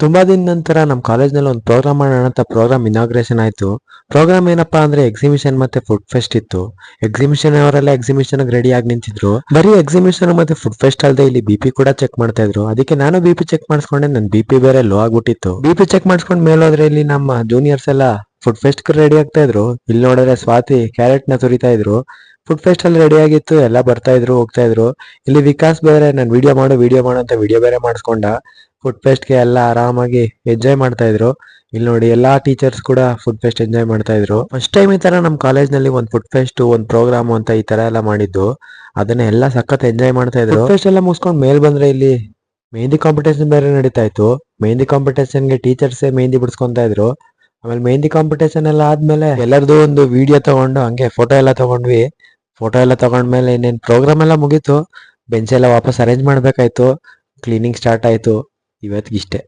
ತುಂಬಾ ದಿನ ನಂತರ ನಮ್ಮ ಕಾಲೇಜ್ನಲ್ಲಿ ಒಂದು ಪ್ರೋಗ್ರಾಮ್ ಮಾಡೋಣ ಅಂತ ಪ್ರೋಗ್ರಾಮ್ ಇನಾಗ್ರೇಷನ್ ಆಯ್ತು. ಪ್ರೋಗ್ರಾಮ್ ಏನಪ್ಪಾ ಅಂದ್ರೆ ಎಕ್ಸಿಬಿಷನ್ ಮತ್ತೆ ಫುಡ್ ಫೆಸ್ಟ್ ಇತ್ತು. ಎಕ್ಸಿಬಿಷನ್ ಅವರೆಲ್ಲ ಎಕ್ಸಿಬಿಷನ್ ರೆಡಿ ಆಗಿ ನಿಂತಿದ್ರು. ಬರೀ ಎಕ್ಸಿಬಿಷನ್ ಮತ್ತೆ ಫುಡ್ ಫೆಸ್ಟ್ ಅಲ್ಲದೆ ಇಲ್ಲಿ ಬಿಪಿ ಕೂಡ ಚೆಕ್ ಮಾಡ್ತಾ ಇದ್ರು. ಅದಕ್ಕೆ ನಾನು ಬಿಪಿ ಚೆಕ್ ಮಾಡಿಸ್ಕೊಂಡೆ. ನನ್ ಬಿಪಿ ಬೇರೆ ಲೋ ಆಗ್ಬಿಟ್ಟಿತ್ತು. ಬಿಪಿ ಚೆಕ್ ಮಾಡಿಸ್ಕೊಂಡ್ ಮೇಲೋದ್ರೆ ಇಲ್ಲಿ ನಮ್ಮ ಜೂನಿಯರ್ಸ್ ಎಲ್ಲ ಫುಡ್ ಫೆಸ್ಟ್ ರೆಡಿ ಆಗ್ತಾ ಇದ್ರು. ಇಲ್ಲಿ ನೋಡಿದ್ರೆ ಸ್ವಾತಿ ಕ್ಯಾರೆಟ್ ನ ತುರಿತಾ ಇದ್ರು. ಫುಡ್ ಫೆಸ್ಟ್ ಅಲ್ಲಿ ರೆಡಿ ಆಗಿತ್ತು, ಎಲ್ಲ ಬರ್ತಾ ಇದ್ರು ಹೋಗ್ತಾ ಇದ್ರು. ಇಲ್ಲಿ ವಿಕಾಸ್ ಬೇರೆ ನಾನು ವಿಡಿಯೋ ಮಾಡು ಅಂತ ವಿಡಿಯೋ ಬೇರೆ ಮಾಡಿಸ್ಕೊಂಡ. ಫುಡ್ ಫೆಸ್ಟ್ಗೆ ಎಲ್ಲ ಆರಾಮಾಗಿ ಎಂಜಾಯ್ ಮಾಡ್ತಾ ಇದ್ರು. ಇಲ್ಲಿ ನೋಡಿ ಎಲ್ಲಾ ಟೀಚರ್ಸ್ ಕೂಡ ಫುಡ್ ಫೆಸ್ಟ್ ಎಂಜಾಯ್ ಮಾಡ್ತಾ ಇದ್ರು. ಫಸ್ಟ್ ಟೈಮ್ ಈ ತರ ನಮ್ಮ ಕಾಲೇಜ್ನಲ್ಲಿ ಒಂದು ಫುಡ್ ಫೆಸ್ಟ್ ಒಂದು ಪ್ರೋಗ್ರಾಮ್ ಅಂತ ಈ ತರ ಎಲ್ಲ ಮಾಡಿದ್ದು. ಅದನ್ನ ಎಲ್ಲ ಸಖತ್ ಎಂಜಾಯ್ ಮಾಡ್ತಾ ಇದ್ರು. ಫುಡ್ ಫೆಸ್ಟ್ ಎಲ್ಲ ಮುಗಿಸ್ಕೊಂಡು ಮೇಲ್ ಬಂದ್ರೆ ಇಲ್ಲಿ ಮೆಹಂದಿ ಕಾಂಪಿಟೇಷನ್ ಬೇರೆ ನಡೀತಾ ಇತ್ತು. ಮೆಹಂದಿ ಕಾಂಪಿಟೇಷನ್ಗೆ ಟೀಚರ್ಸ್ ಮೆಹಂದಿ ಬಿಡಿಸ್ಕೊಂತಾ ಇದ್ರು. ಆಮೇಲೆ ಮೆಹಂದಿ ಕಾಂಪಿಟೇಷನ್ ಎಲ್ಲ ಆದ್ಮೇಲೆ ಎಲ್ಲರದು ಒಂದು ವಿಡಿಯೋ ತಗೊಂಡು ಹಂಗೆ ಫೋಟೋ ಎಲ್ಲ ತಗೊಂಡ್ವಿ. ಫೋಟೋ ಎಲ್ಲ ತಗೊಂಡ್ಮೇಲೆ ಇನ್ನೇನ್ ಪ್ರೋಗ್ರಾಮ್ ಎಲ್ಲ ಮುಗೀತು. ಬೆಂಚ್ ಎಲ್ಲ ವಾಪಸ್ ಅರೇಂಜ್ ಮಾಡ್ಬೇಕಾಯ್ತು. ಕ್ಲೀನಿಂಗ್ ಸ್ಟಾರ್ಟ್ ಆಯ್ತು. ಇವತ್ತಿಗಿಷ್ಟೇ.